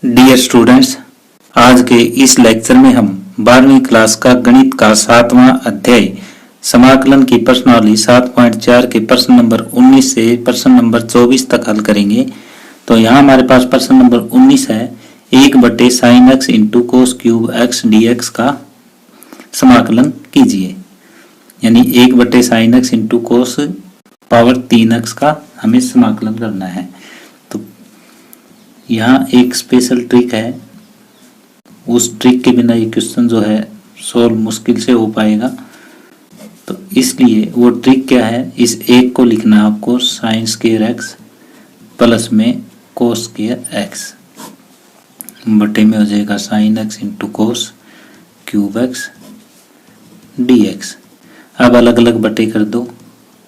Dear students, आज के इस लेक्चर में हम 12वीं क्लास का गणित का 7वां अध्याय समाकलन की प्रश्नावली 7.4 के प्रश्न नंबर 19 से प्रश्न नंबर 24 तक हल करेंगे। तो यहाँ हमारे पास प्रश्न नंबर 19 है, 1/sin x into cos cube x dx का समाकलन कीजिए। यानी 1/sin x into cos power 3x का हमें समाकलन करना है। तो यहाँ एक स्पेशल ट्रिक है, उस ट्रिक के बिना ये क्वेश्चन जो है सोल्व मुश्किल से हो पाएगा। तो इसलिए वो ट्रिक क्या है, इस एक को लिखना है आपको साइन स्क्वायर एक्स प्लस में कोस स्क्वायर एक्स बटे में हो जाएगा sine x into cos cube x d x. अब अलग अलग बटे कर दो,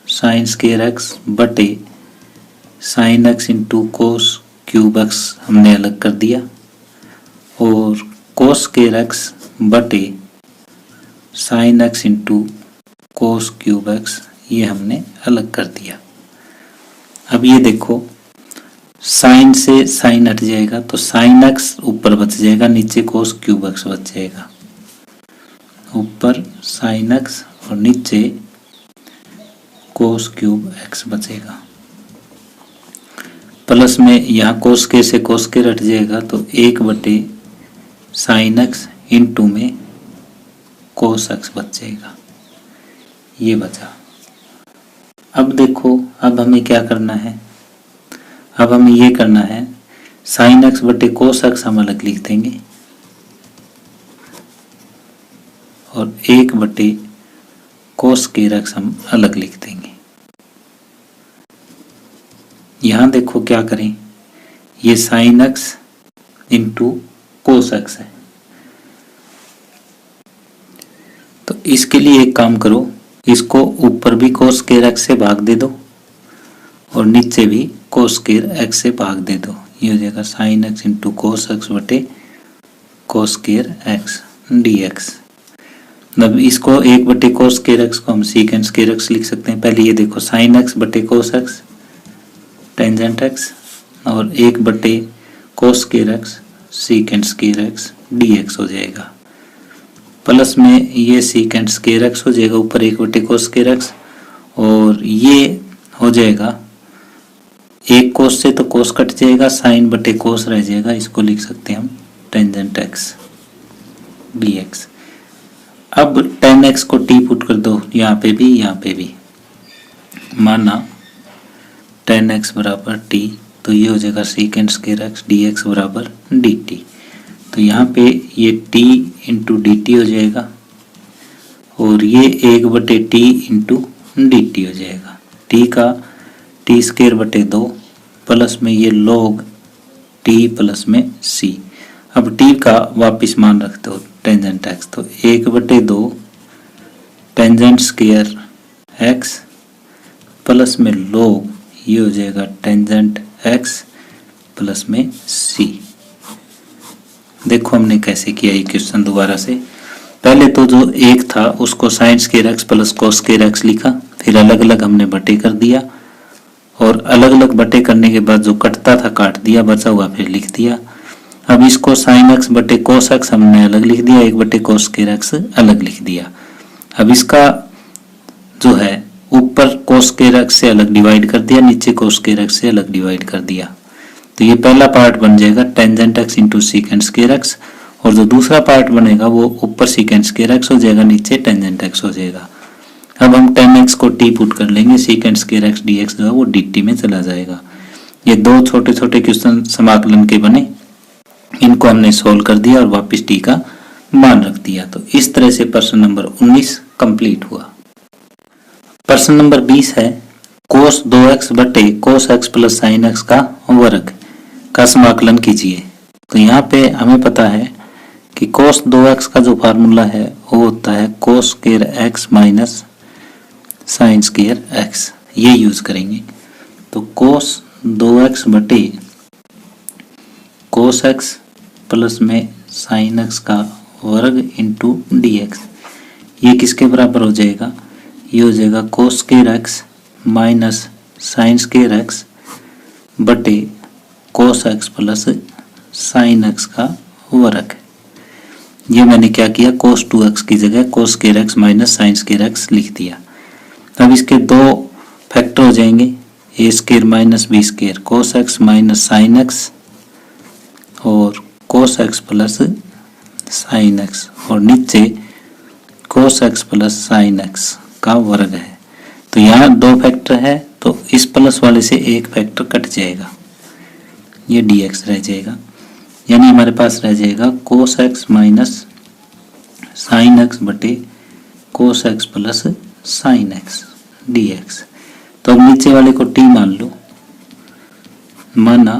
साइन स्क्वायर एक्स बटे sign x into cos cube x हमने अलग कर दिया और कोस स्क्वायर एक्स बटे sign x into cos cube x ये हमने अलग कर दिया। अब ये देखो, साइन से साइन हट जाएगा तो साइन एक्स ऊपर बच जाएगा, नीचे कोस क्यूब एक्स बच जाएगा। ऊपर साइन एक्स और नीचे कोस क्यूब एक्स बचेगा। प्लस में यहाँ कोस के से कोस के हट जाएगा तो 1/sin x इंटू में कोस एक्स बच जाएगा, ये बचा। अब देखो, अब हमें क्या करना है, अब हमें ये करना है साइन एक्स बटे कोस एक्स हम अलग लिख देंगे और 1/cos स्क्वायर एक्स हम अलग लिख देंगे। यहां देखो क्या करें, ये sign x into cos x है, तो इसके लिए एक काम करो, इसको ऊपर भी कोस स्क्वायर एक्स से भाग दे दो और नीचे भी कोस स्क्वायर एक्स से भाग दे दो। ये हो जाएगा sine x into cos x बटे cos square x d x. मतलब इसको 1/cos स्क्वायर एक्स को हम सीकेंट स्क्वायर एक्स लिख सकते हैं। पहले ये देखो, साइन एक्स बटे कोस एक्स टेंजेंट एक्स और 1/cos square x secant square x d x हो जाएगा। प्लस में ये सीकेंट स्क्वायर एक्स हो जाएगा ऊपर 1/cos स्क्वायर एक्स और ये हो जाएगा एक कोस से तो कोस कट जाएगा, साइन बटे कोस रह जाएगा, इसको लिख सकते हैं हम टेंजेंट एक्स डी एक्स। अब tan x को t पुट कर दो, यहाँ पे भी यहाँ पे भी, माना tan x बराबर t, तो ये हो जाएगा second square x d x बराबर डी टी। तो यहाँ पे ये t इंटू डी टी हो जाएगा और ये 1/t इंटू डी टी हो जाएगा। t का t स्क्वायर बटे 2 प्लस में ये log t प्लस में c। अब t का वापिस मान रखते हो टेंजेंट एक्स, तो 1/2 टेंजेंट स्क्वायर एक्स प्लस में log ये हो जाएगा टेंजेंट एक्स प्लस में c। देखो हमने कैसे किया ये क्वेश्चन दोबारा से। पहले तो जो एक था उसको sign square x plus cos square x लिखा, फिर अलग अलग हमने बटे कर दिया और अलग अलग बटे करने के बाद जो कटता था काट दिया, बचा हुआ फिर लिख दिया। अब इसको साइन एक्स बटे कोस एक्स हमने अलग लिख दिया, 1/cos स्क्वायर एक्स अलग लिख दिया। अब इसका जो है ऊपर कोस स्क्वायर एक्स से अलग डिवाइड कर दिया, नीचे कोस स्क्वायर एक्स से अलग डिवाइड कर दिया। तो ये पहला पार्ट बन जाएगा tangent x into secant square x और जो दूसरा पार्ट बनेगा वो ऊपर सीकेंट स्क्वायर एक्स हो जाएगा, नीचे टेंजेंट एक्स हो जाएगा। अब हम tan x को t पुट कर लेंगे, secant square x d x जो है वो डी टी में चला जाएगा। ये दो छोटे छोटे क्वेश्चन समाकलन के बने, इनको हमने सोल्व कर दिया और वापस t का मान रख दिया। तो इस तरह से प्रश्न नंबर 19 कंप्लीट हुआ। प्रश्न नंबर 20 है, कोस 2x बटे cos x plus sine x का वर्ग का समाकलन कीजिए। तो यहाँ पे हमें पता है कि कोस 2x का जो फार्मूला है वो होता है कोस square x minus sine square x, ये यूज करेंगे। तो कोस 2x बटे कोस एक्स प्लस में साइन एक्स का वर्ग इंटू डी एक्स, ये किसके बराबर हो जाएगा, ये हो जाएगा cos square x minus sine square x बटे cos x plus sine x का वर्ग है। ये मैंने क्या किया, cos 2x की जगह cos square x minus sine square x लिख दिया। अब इसके दो फैक्टर हो जाएंगे, a square minus b square cos x minus sine x और cos x plus sine x, और नीचे cos x plus sine x का वर्ग है। तो यहाँ दो फैक्टर है तो इस प्लस वाले से एक फैक्टर कट जाएगा, ये dx रह जाएगा, यानी हमारे पास रह जाएगा cos x minus sine x बटे cos x plus sine x dx। तो अब नीचे वाले को t मान लो, माना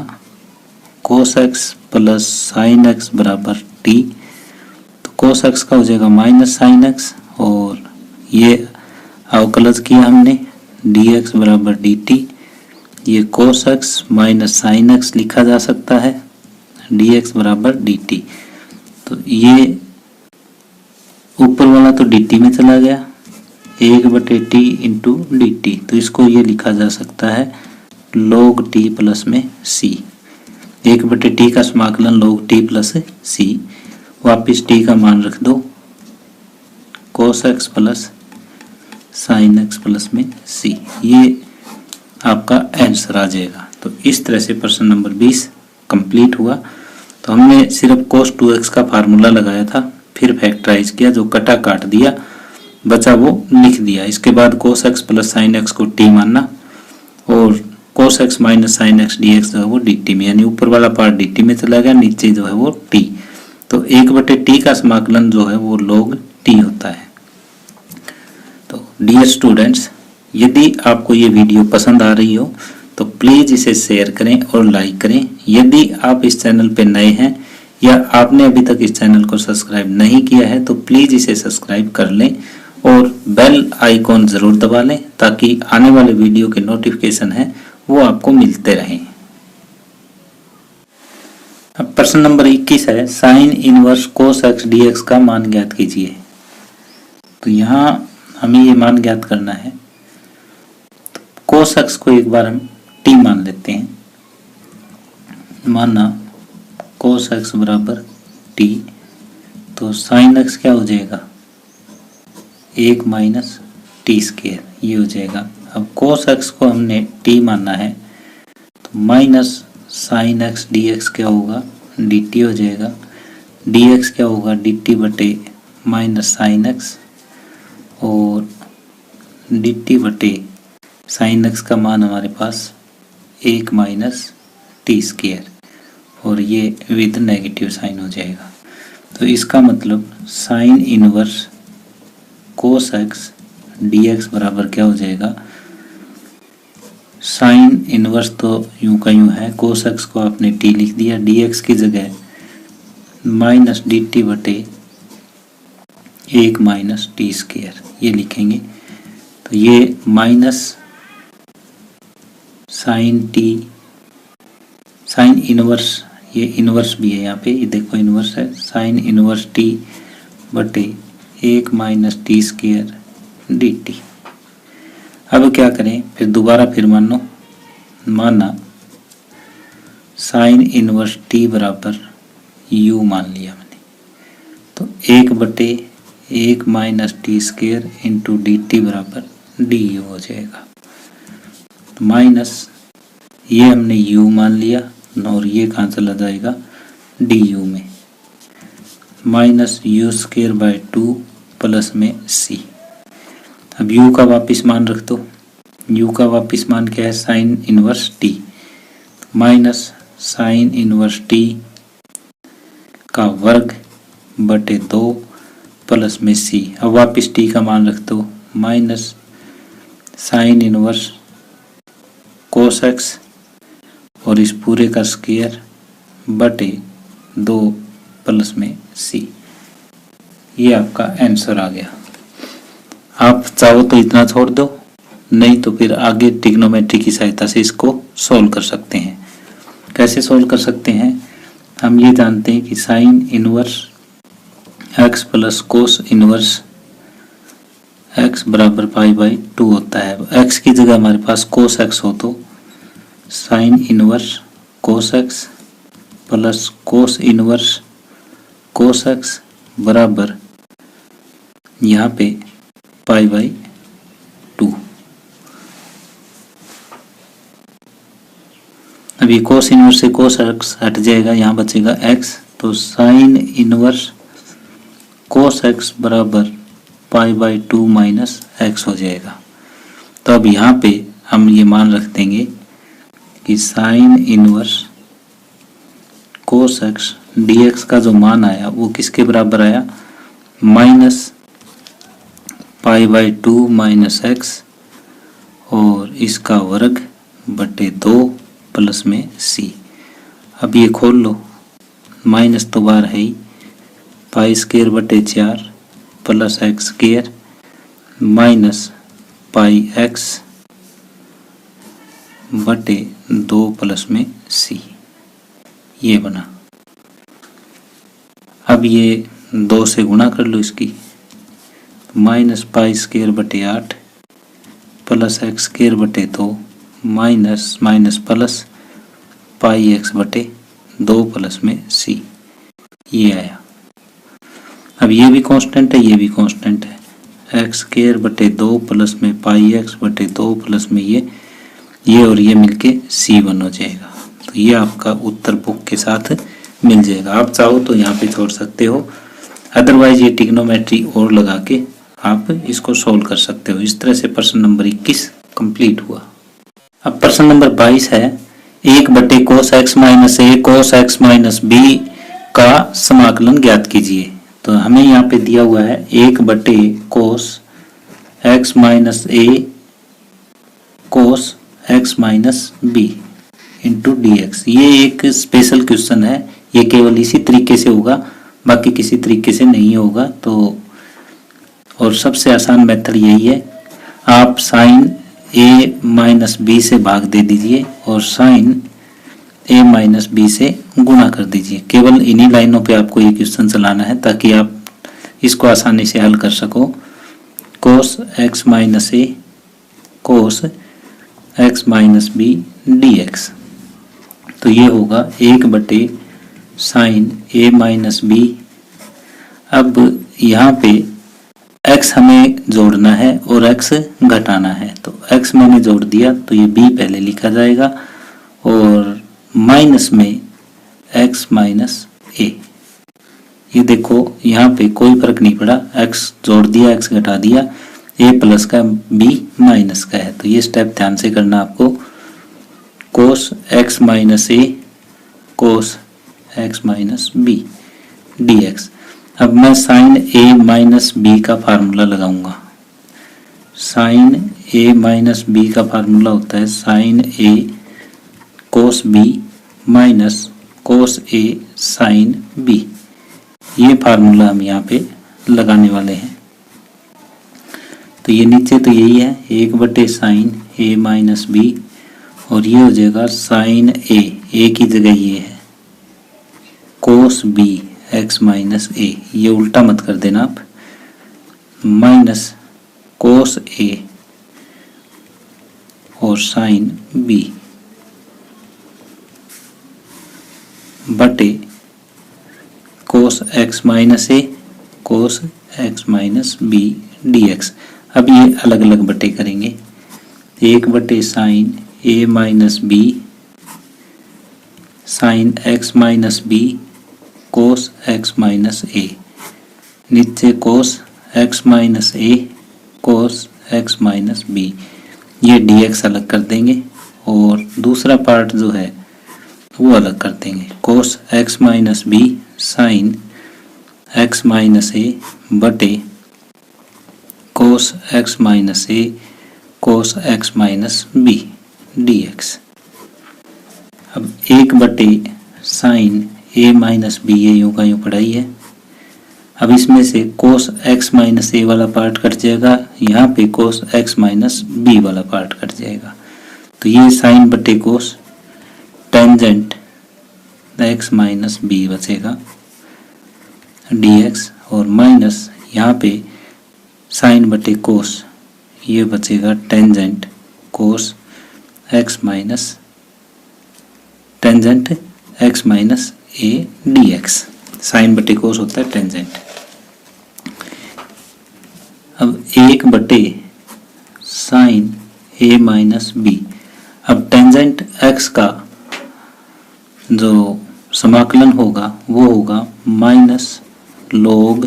cos x plus sine x बराबर t, तो cos x का हो जाएगा माइनस साइन एक्स और ये अवकलज किया हमने dx बराबर dt। ये cos x minus sine x लिखा जा सकता है dx बराबर dt। तो ये ऊपर वाला तो dt में चला गया, 1/t इंटू dt, तो इसको ये लिखा जा सकता है log t प्लस में c। 1/t का समाकलन log t प्लस c, वापिस t का मान रख दो cos x plus sine x plus में c, ये आपका आंसर आ जाएगा। तो इस तरह से प्रश्न नंबर 20 कंप्लीट हुआ। तो हमने सिर्फ cos 2x का फार्मूला लगाया था, फिर फैक्टराइज किया, जो कटा काट दिया बचा वो लिख दिया। इसके बाद cos x plus sine x को t मानना और cos x minus sine x dx जो है वो dt में, यानी ऊपर वाला पार्ट dt में चला गया, नीचे जो है वो t। तो 1/t का समाकलन जो है वो log t होता है। तो डियर स्टूडेंट्स, यदि आपको ये वीडियो पसंद आ रही हो तो प्लीज़ इसे शेयर करें और लाइक करें। यदि आप इस चैनल पे नए हैं या आपने अभी तक इस चैनल को सब्सक्राइब नहीं किया है तो प्लीज़ इसे सब्सक्राइब कर लें और बेल आइकॉन ज़रूर दबा लें ताकि आने वाले वीडियो के नोटिफिकेशन है वो आपको मिलते रहें। अब प्रश्न नंबर 21 है, sine inverse cos x dx का मान ज्ञात कीजिए। तो यहाँ हमें ये मान ज्ञात करना है। cos x को एक बार हम t मान लेते हैं, माना cos x बराबर t, तो sin x क्या हो जाएगा 1 माइनस टी स्क्वायर, ये हो जाएगा। अब cos x को हमने t मानना है तो माइनस साइन एक्स dx क्या होगा dt हो जाएगा, dx क्या होगा dt बटे माइनस साइन एक्स और dt बटे साइन एक्स का मान हमारे पास 1 माइनस टी स्क्वायर और ये विद नेगेटिव साइन हो जाएगा। तो इसका मतलब sine inverse cos x dx बराबर क्या हो जाएगा, साइन इनवर्स तो यूं का यूं है, cos x को आपने t लिख दिया, dx की जगह माइनस dt बटे 1 माइनस टी स्क्वायर ये लिखेंगे। तो ये minus sine T, sine inverse, ये इनवर्स भी है यहाँ पे, ये देखो इनवर्स है, साइन इनवर्स टी बटे 1 माइनस टी स्क्वायर dt। अब क्या करें, फिर दोबारा फिर माना साइन इनवर्स टी बराबर u मान लिया मैंने, तो 1/1 minus T square into dt बराबर du हो जाएगा। तो माइनस ये हमने u मान लिया और ये कहाँ चला जाएगा du में, minus u square by 2 plus में c। अब u का वापिस मान रख दो, u का वापिस मान क्या है sine inverse t, minus sine inverse t का वर्ग बटे 2 प्लस में c। अब वापिस t का मान रख दो, minus sine inverse cos x और इस पूरे का स्क्वायर बटे 2 प्लस में c। ये आपका आंसर आ गया। आप चाहो तो इतना छोड़ दो, नहीं तो फिर आगे ट्रिग्नोमेट्री की सहायता से इसको सॉल्व कर सकते हैं। कैसे सॉल्व कर सकते हैं, हम ये जानते हैं कि sine inverse x plus cos inverse x बराबर π/2 होता है। x की जगह हमारे पास cos x हो तो sine inverse cos x plus cos inverse cos x बराबर यहाँ पे पाई बाई 2। अब ये कोस इनवर्स से कोस एक्स हट जाएगा, यहाँ बचेगा एक्स, तो साइन इनवर्स कोस एक्स बराबर पाई बाई 2 माइनस एक्स हो जाएगा। तो अब यहाँ पे हम ये मान रख देंगे कि sine inverse cos x d x का जो मान आया वो किसके बराबर आया, minus pi by 2 minus x और इसका वर्ग बटे 2 प्लस में सी। अब ये खोल लो, माइनस तो बार है ही, पाई स्क्वायर बटे 4 plus x square minus pi x बटे 2 प्लस में सी, ये बना। अब ये 2 से गुणा कर लो इसकी, माइनस पाई स्क्वायर बटे 8 प्लस एक्स स्क्वायर बटे 2 minus minus plus pi x बटे 2 प्लस में सी, ये आया। अब ये भी कांस्टेंट है, ये भी कांस्टेंट है, एक्स स्क्वायर बटे 2 प्लस में पाई एक्स बटे 2 प्लस में ये और ये मिलके C1 हो जाएगा। तो ये आपका उत्तर बुक के साथ मिल जाएगा। आप चाहो तो यहाँ पे छोड़ सकते हो, अदरवाइज ये ट्रिग्नोमेट्री और लगा के आप इसको सोल्व कर सकते हो। इस तरह से प्रश्न नंबर 21 कंप्लीट हुआ। अब प्रश्न नंबर 22 है, 1 बटे cos x minus a cos x minus B का समाकलन ज्ञात कीजिए। तो हमें यहाँ पे दिया हुआ है 1 बटे cos x minus a cos x minus b into d x. ये एक स्पेशल क्वेश्चन है, ये केवल इसी तरीके से होगा, बाकी किसी तरीके से नहीं होगा। तो और सबसे आसान मेथड यही है, आप साइन ए माइनस बी से भाग दे दीजिए और साइन ए माइनस बी से गुणा कर दीजिए। केवल इन्हीं लाइनों पे आपको ये क्वेश्चन चलाना है ताकि आप इसको आसानी से हल कर सको। Cos x minus a cos x minus b d x, तो ये होगा 1 बटे साइन ए माइनस बी। अब यहाँ पे x हमें जोड़ना है और x घटाना है, तो x मैंने जोड़ दिया तो ये b पहले लिखा जाएगा और माइनस में x माइनस a। ये देखो यहाँ पे कोई फर्क नहीं पड़ा, x जोड़ दिया x घटा दिया, a प्लस का b माइनस का है। तो ये स्टेप ध्यान से करना आपको, कोस x minus a cos x minus b dx। अब मैं साइन ए माइनस बी का फार्मूला लगाऊंगा। साइन ए माइनस बी का फार्मूला होता है साइन ए कोस बी माइनस कोस ए साइन बी। ये फार्मूला हम यहाँ पे लगाने वाले हैं। तो ये नीचे तो यही है 1 बटे साइन ए माइनस बी और ये हो जाएगा साइन ए की जगह ये है कोस बी एक्स माइनस ए, ये उल्टा मत कर देना आप, माइनस कोस ए और साइन बी बटे cos x minus a cos x minus b d x. अब ये अलग अलग बटे करेंगे, 1 बटे sine A minus b sine x minus b cos x minus a, नीचे cos x minus a cos x minus b, ये डी एक्स अलग कर देंगे और दूसरा पार्ट जो है वो अलग कर देंगे, cos x minus b sine x minus a बटे cos x minus a cos x minus b d x. अब 1 बटे साइन ए माइनस बी, ये यूं का यूं पढ़ाई है। अब इसमें से कोस एक्स माइनस ए वाला पार्ट कट जाएगा, यहाँ पे कोस एक्स माइनस बी वाला पार्ट कट जाएगा। तो ये साइन बटे cos tangent X minus B बचेगा डी एक्स और माइनस यहाँ पे साइन बटे कोस, ये बचेगा tangent cos x minus tangent X minus A D X. Sine बटे कोस होता है टेंजेंट। अब 1 बटे साइन ए माइनस बी। अब टेंजेंट एक्स का जो समाकलन होगा वो होगा minus log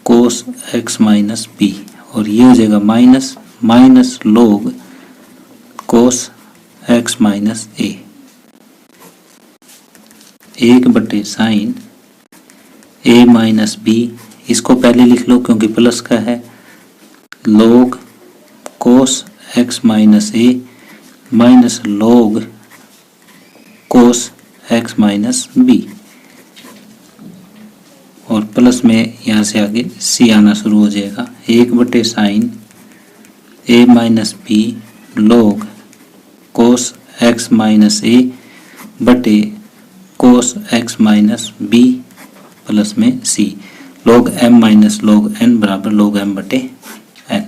cos x minus b, और ये हो जाएगा minus log cos x minus a. 1 बटे साइन ए माइनस बी, इसको पहले लिख लो क्योंकि प्लस का है, log cos x minus a minus log cos x minus b, और प्लस में यहाँ से आगे सी आना शुरू हो जाएगा। 1 बटे sine A minus b log cos x minus a बटे cos x minus b plus में c, log m minus log n बराबर log m बटे n।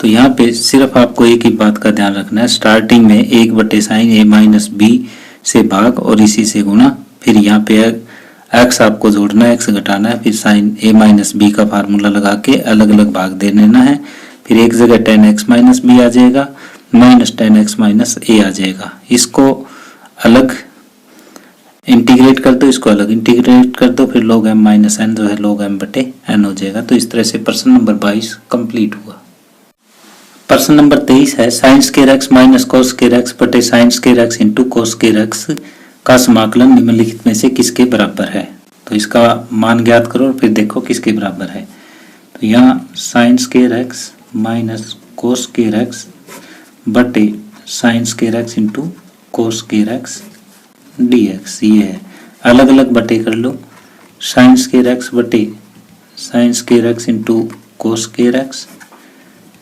तो यहाँ पे सिर्फ आपको एक ही बात का ध्यान रखना है, स्टार्टिंग में 1 बटे साइन ए माइनस बी से भाग और इसी से गुणा, फिर यहाँ पे x आपको जोड़ना है, x घटाना है, फिर साइन ए माइनस बी का फार्मूला लगा के अलग अलग भाग दे देना है, फिर एक जगह tan x माइनस बी आ जाएगा, माइनस tan x माइनस ए आ जाएगा। इसको अलग इंटीग्रेट कर दो, इसको अलग इंटीग्रेट कर दो, फिर log m माइनस n जो है log m बटे n हो जाएगा। तो इस तरह से प्रश्न नंबर 22 कंप्लीट हुआ। प्रश्न नंबर 23 है sine square x minus cos square x बटे sine square x into cos square x का समाकलन निम्नलिखित में से किसके बराबर है। तो इसका मान ज्ञात करो और फिर देखो किसके बराबर है। तो यहाँ sine square x minus cos square x बटे sine square x into cos square x d x, ये है। अलग अलग बटे कर लो, साइन स्क्वायर एक्स बटे sine square x into cos square x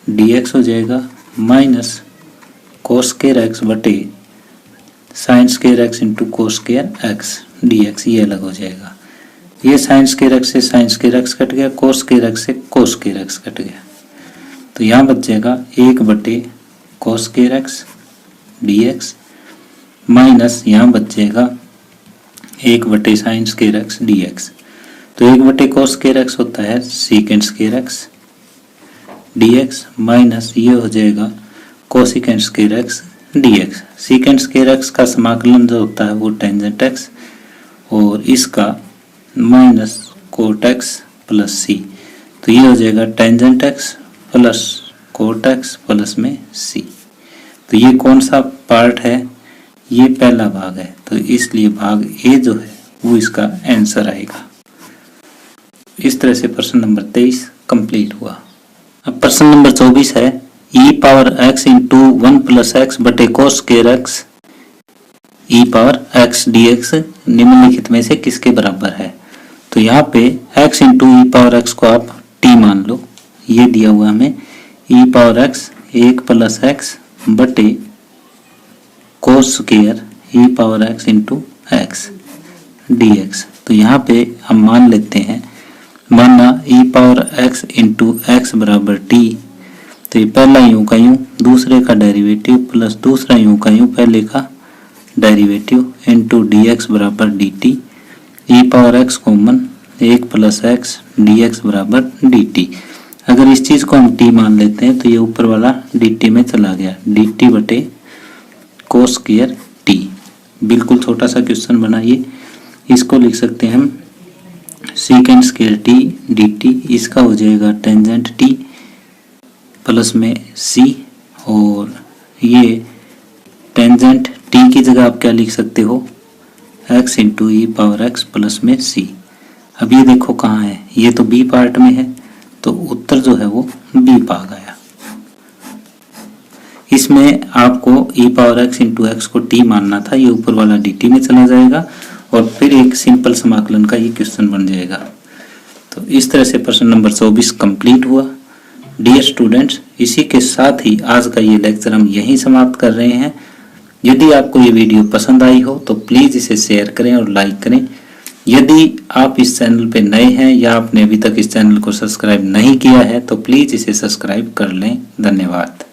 d x हो जाएगा, माइनस कोस स्क्वायर एक्स बटे sine square x into cos square x d x, ये अलग हो जाएगा। ये साइन स्क्वायर एक्स से साइन स्क्वायर एक्स कट गया, कोस स्क्वायर एक्स से कोस स्क्वायर एक्स कट गया, तो यहाँ बच जाएगा 1 बटे cos square x d x, minus यहाँ बच जाएगा 1 बटे sine square x d x. तो 1 बटे कोस स्क्वायर एक्स होता है secant square x d x, minus ये हो जाएगा cosecant square x d x. Secant square x का समाकलन जो होता है वो टेंजेंट एक्स, और इसका माइनस कोट एक्स प्लस सी, तो ये हो जाएगा tangent x plus cot x plus में सी। तो ये कौन सा पार्ट है, ये पहला भाग है, तो इसलिए भाग ए जो है वो इसका आंसर आएगा। इस तरह से प्रश्न नंबर 23 कंप्लीट हुआ। अब प्रश्न नंबर 24 है e power x into 1 plus x बटे cos square x e power x dx निम्नलिखित में से किसके बराबर है। तो यहाँ पे x इंटू ई पावर x को आप t मान लो, ये दिया हुआ हमें e power x 1 plus x बटे cos square e power x into x dx। तो यहाँ पे हम मान लेते हैं, माना e power x into x बराबर t, तो ये पहला यूं का यूं दूसरे का डेरिवेटिव प्लस दूसरा यूं का यूं पहले का डेरिवेटिव इंटू डी एक्स बराबर d t, e power x common 1 plus x d x बराबर डी टी। अगर इस चीज़ को हम t मान लेते हैं तो ये ऊपर वाला डी टी में चला गया, डी टी बटे कोस स्क्वायर टी। बिल्कुल छोटा सा क्वेश्चन बनाइए, इसको लिख सकते हैं हम secant square T D T, इसका हो जाएगा टेंजेंट टी प्लस में सी, और ये टेंजेंट टी की जगह आप क्या लिख सकते हो, एक्स इंटू ई पावर एक्स प्लस में सी। अब ये देखो कहाँ है, ये तो बी पार्ट में है, तो उत्तर जो है वो बी भाग आया। इसमें आपको ई पावर एक्स इंटू एक्स को टी मानना था, ये ऊपर वाला डी टी में चला जाएगा और फिर एक सिंपल समाकलन का ये क्वेश्चन बन जाएगा। तो इस तरह से प्रश्न नंबर 24 कंप्लीट हुआ। डियर स्टूडेंट्स, इसी के साथ ही आज का ये लेक्चर हम यहीं समाप्त कर रहे हैं। यदि आपको ये वीडियो पसंद आई हो तो प्लीज़ इसे शेयर करें और लाइक करें। यदि आप इस चैनल पे नए हैं या आपने अभी तक इस चैनल को सब्सक्राइब नहीं किया है तो प्लीज़ इसे सब्सक्राइब कर लें। धन्यवाद।